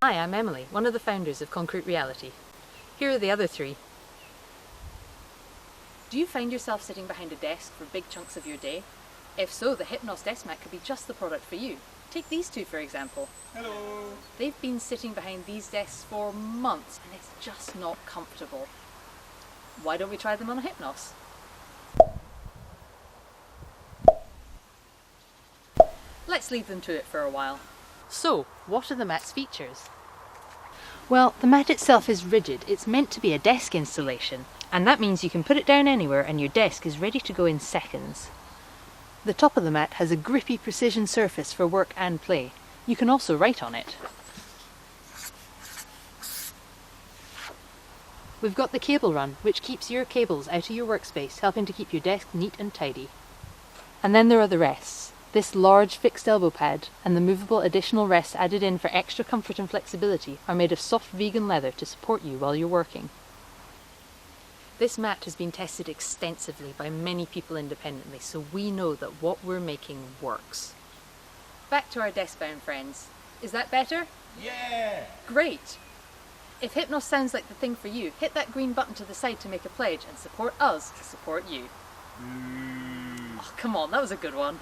Hi, I'm Emily, one of the founders of Concrete Reality. Here are the other three. Do you find yourself sitting behind a desk for big chunks of your day? If so, the Hypnos desk mat could be just the product for you. Take these two for example. Hello! They've been sitting behind these desks for months and it's just not comfortable. Why don't we try them on a Hypnos? Let's leave them to it for a while. So, what are the mat's features? Well, the mat itself is rigid. It's meant to be a desk installation, and that means you can put it down anywhere and your desk is ready to go in seconds. The top of the mat has a grippy precision surface for work and play. You can also write on it. We've got the cable run, which keeps your cables out of your workspace, helping to keep your desk neat and tidy. And then there are the rests. This large fixed elbow pad and the movable additional rests added in for extra comfort and flexibility are made of soft vegan leather to support you while you're working. This mat has been tested extensively by many people independently, so we know that what we're making works. Back to our desk-bound friends. Is that better? Yeah! Great! If Hypnos sounds like the thing for you, hit that green button to the side to make a pledge and support us to support you. Oh, come on, that was a good one.